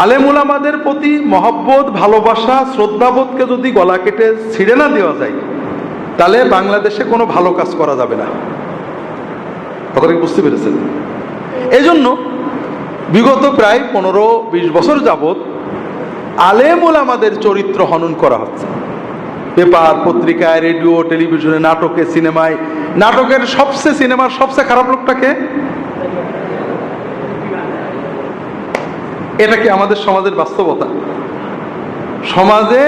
আলেম উলামাদের প্রতি মহব্বত, ভালোবাসা, শ্রদ্ধাবোধকে যদি গলা কেটে ছিঁড়ে না দেওয়া যায়, তাহলে বাংলাদেশে কোনো ভালো কাজ করা যাবে না। কথাটা কি বুঝতে পেরেছেন? এই জন্য বিগত প্রায় 15-20 বছর যাবৎ আলেম উলামাদের চরিত্র হনন করা হচ্ছে। পেপার, পত্রিকায়, রেডিও, টেলিভিশনে, নাটকে, সিনেমায়। নাটকের সিনেমার সবচেয়ে খারাপ লোকটাকে, এটা কি আমাদের সমাজের বাস্তবতা? সমাজে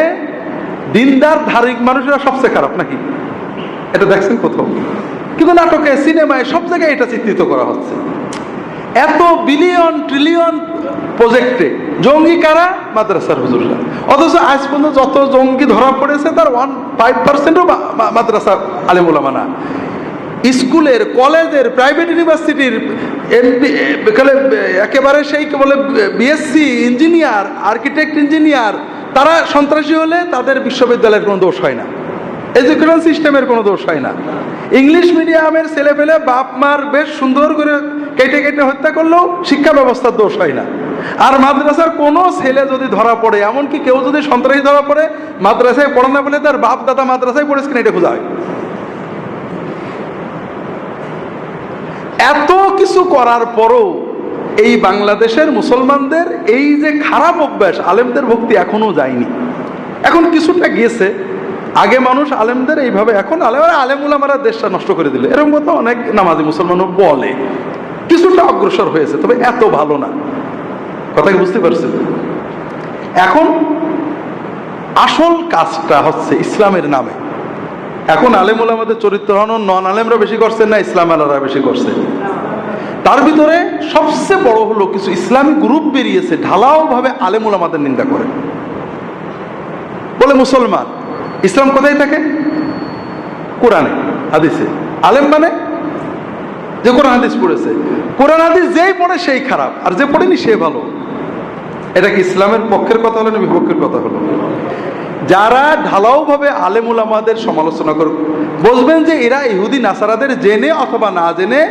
দিনদার ধার্মিক মানুষেরা সবচেয়ে খারাপ নাকি? এটা দেখছেন কোথাও? কিন্তু নাটকে, সিনেমায়, সব জায়গায় এটা চিত্রিত করা হচ্ছে। এত বিলিয়ন ট্রিলিয়ন প্রজেক্টে জঙ্গি কারা? মাদ্রাসার হুজুররা। অথচ আজ পর্যন্ত যত জঙ্গি ধরা পড়েছে তার 1-5%ও মাদ্রাসা আলেম ওলামা না। স্কুলের, কলেজের, প্রাইভেট ইউনিভার্সিটির একেবারে সেই বলে বিএসসি ইঞ্জিনিয়ার, আর্কিটেক্ট ইঞ্জিনিয়ার, তারা সন্ত্রাসী হলে তাদের বিশ্ববিদ্যালয়ের কোনো দোষ হয় না, এডুকেশন সিস্টেমের কোনো দোষ হয় না। ইংলিশ মিডিয়ামের ছেলে পেলে বাপ মার বেশ সুন্দর করে কেটে কেটে হত্যা করলেও শিক্ষা ব্যবস্থার দোষ হয় না। আর মাদ্রাসার কোনো ছেলে যদি ধরা পড়ে, এমনকি কেউ যদি সন্ত্রাসী ধরা পড়ে, মাদ্রাসায় পড়ে না বলে তার বাপ দাদা মাদ্রাসায় পড়েছে কিনা এটা খোঁজা হয়। এত কিছু করার পরও এই বাংলাদেশের মুসলমানদের এই যে খারাপ অভ্যাস, আলেমদের ভক্তি এখনো যায়নি। এখন কিছুটা গিয়েছে। আগে মানুষ আলেমদের এইভাবে, এখন আলেম উলামারা দেশটা নষ্ট করে দিল, এরকম কথা অনেক নামাজি মুসলমানও বলে। কিছুটা অগ্রসর হয়েছে, তবে এত ভালো না। কথা কি বুঝতে পারছেন? এখন আসল কাজটা হচ্ছে ইসলামের নামে। এখন আলেম উলামাদের চরিত্র হনন নন আলেমরা বেশি করছেন না ইসলাম আলারা বেশি করছে? তার ভিতরে সবচেয়ে বড় হলো কিছু ইসলামী গ্রুপ বেরিয়েছে, ঢালাও ভাবে আলেম উলামাদের নিন্দা করে। বলে মুসলমান, ইসলাম কোথায় থাকে? কোরআনে, হাদিসে। আলেম মানে যে কোরআন হাদিস পড়েছে। কোরআন হাদিস যেই পড়ে সেই খারাপ, আর যে পড়েনি সে ভালো। এটা কি ইসলামের পক্ষের কথা হলো না বিপক্ষের কথা হলো? যারা ঢালাও ভাবে আলেম উলামাদের সমালোচনা করে, বুঝবেন যে এরা ইহুদি নাসারাদের জেনে অথবা না জেনে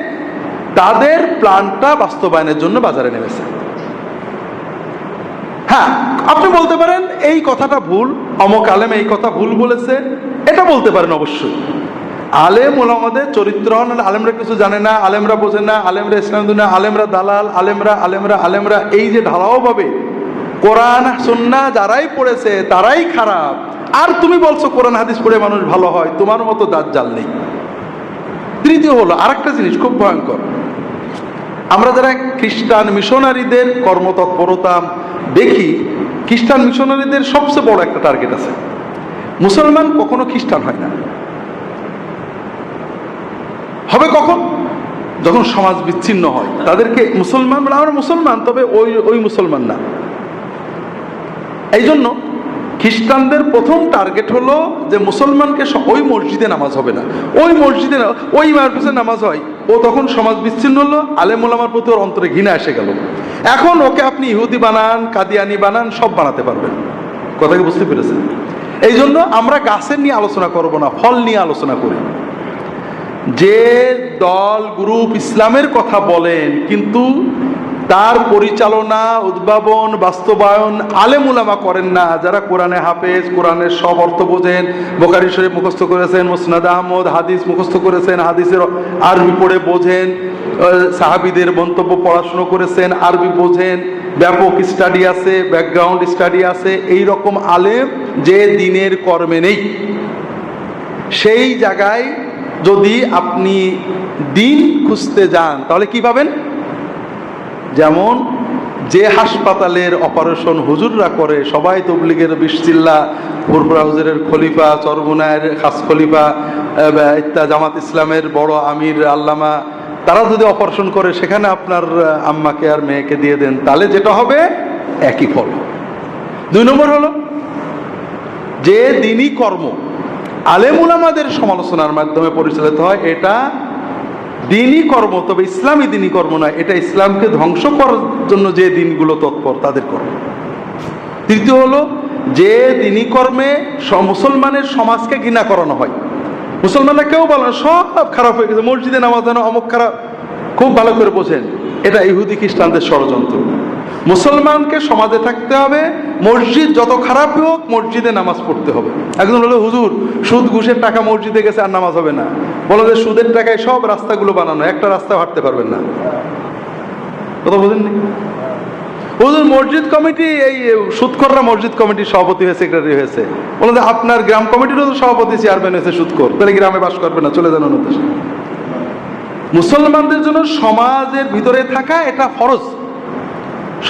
তাদের প্ল্যানটা বাস্তবায়নের জন্য বাজারে নেমেছে। হ্যাঁ, আপনি বলতে পারেন এই কথাটা ভুল, অমুক আলেম এই কথা ভুল বলেছে, এটা বলতে পারেন অবশ্যই। আলেম ওলামাদের চরিত্র হন, আলেমরা কিছু জানে না, আলেমরা বোঝে না, আলেমরা ইসলাম দুনিয়া, আলেমরা দালাল, আলেমরা এই যে ঢালাও ভাবে কোরআন সুন্নাহ যারাই পড়েছে তারাই খারাপ, আর তুমি বলছো কোরআন হাদিস পড়ে মানুষ ভালো হয়, তোমার মতো দাজ্জাল নেই। তৃতীয় হলো আরেকটা জিনিস খুব ভয়ঙ্কর। আমরা যারা খ্রিস্টান মিশনারিদের কর্মতৎপরতা দেখি, খ্রিস্টান মিশনারিদের সবচেয়ে বড় একটা টার্গেট আছে, মুসলমান কখনো খ্রিস্টান হয় না। হবে কখন? যখন সমাজ বিচ্ছিন্ন হয়, তাদেরকে মুসলমান বলে, আমরা মুসলমান তবে ওই মুসলমান না। এই জন্য খ্রিস্টানদের প্রথম টার্গেট হলো যে মুসলমানকে ওই মসজিদে নামাজ হবে না, ওই মসজিদে ওই মাদ্রাসায় নামাজ হয়, ও তখন সমাজ বিচ্ছিন্ন হলো, আলেম ওলামার প্রতি ওর অন্তরে ঘৃণা এসে গেল। এখন ওকে আপনি ইহুদি বানান, কাদিয়ানি বানান, সব বানাতে পারবেন। কথা কি বুঝতে পেরেছেন? এই জন্য আমরা গাছের নিয়ে আলোচনা করব না, ফল নিয়ে আলোচনা করি। যে দল গ্রুপ ইসলামের কথা বলেন কিন্তু তার পরিচালনা, উদ্ভাবন, বাস্তবায়ন আলেম উলামা করেন না, যারা কোরআনে হাফেজ, কোরআনের সব অর্থ বোঝেন, বুখারী শরীফ মুখস্থ করেছেন, মুসনাদ আহমদ, হাদিস মুখস্থ করেছেন, হাদিসের আরবি পড়ে বোঝেন, সাহাবীদের মন্তব্য পড়াশুনো করেছেন, আরবি বোঝেন, ব্যাপক স্টাডি আছে, ব্যাকগ্রাউন্ড স্টাডি আছে, এই রকম আলেম যে দিনের কর্মে নেই, সেই জায়গায় যদি আপনি দিন খুঁজতে যান তাহলে কি পাবেন? যেমন যে হাসপাতালের অপারেশন হুজুররা করে, সবাই তবলিগের বিশচিল্লা, ফুরফুরা হুজুরের খলিফা, চরমুনায়ের খাস খলিফা, জামাত ইসলামের বড় আমির আল্লামা, তারা যদি অপারেশন করে সেখানে আপনার আম্মাকে আর মেয়েকে দিয়ে দেন, তাহলে যেটা হবে একই ফল। 2 নম্বর হলো যে দিনই কর্ম আলেম উলামাদের সমালোচনার মাধ্যমে পরিচালিত হয়, এটা দিনই কর্ম, তবে ইসলামী দিনই কর্ম নয়, এটা ইসলামকে ধ্বংস করার জন্য যে দিনগুলো তৎপর তাদের কর্ম। তৃতীয় হলো যে দিনই কর্মে মুসলমানের সমাজকে ঘৃণা করানো হয়। মুসলমানরা কেউ বলেন সব খারাপ হয়ে গেছে, মসজিদে নামাজ জানো, অমুক খারাপ, খুব ভালো করে বোঝেন এটা ইহুদি খ্রিস্টানদের ষড়যন্ত্র। মুসলমানকে সমাজে থাকতে হবে, মসজিদ যত খারাপই হোক মসজিদে নামাজ পড়তে হবে। একজন হলো হুজুর সুদ ঘুষের টাকা মসজিদে গেছে আর নামাজ হবে না, বলো যে সুদের টাকায় সব রাস্তাগুলো বানানো, একটা রাস্তা হাঁটতে পারবেন না। কথা বোঝেননি? হুজুর মসজিদ কমিটি, এই সুদখোররা মসজিদ কমিটির সভাপতি হয়েছে, সেক্রেটারি হয়েছে, বলো যে আপনার গ্রাম কমিটিরও সভাপতি চেয়ারম্যান হয়েছে সুদখোর, তাহলে গ্রামে বাস করবে না, চলে যান অন্য দেশে। মুসলমানদের জন্য সমাজের ভিতরে থাকা এটা ফরজ।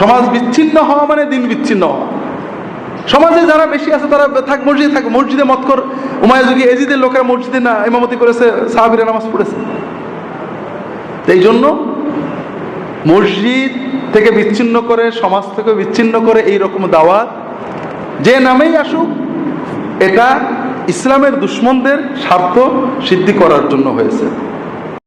সমাজ বিচ্ছিন্ন হওয়া মানে দিন বিচ্ছিন্ন হওয়া। সমাজে যারা বেশি আছে তারা থাক, মসজিদে থাক। মসজিদে মতকর উমাইয়াযুগী এজিদের লোকেরা মসজিদে না ইমামতি করেছে, সাহাবীরা নামাজ পড়েছে। এই জন্য মসজিদ থেকে বিচ্ছিন্ন করে, সমাজ থেকে বিচ্ছিন্ন করে এই রকম দাওয়াত যে নামেই আসুক, এটা ইসলামের দুশমনদের স্বার্থ সিদ্ধি করার জন্য হয়েছে।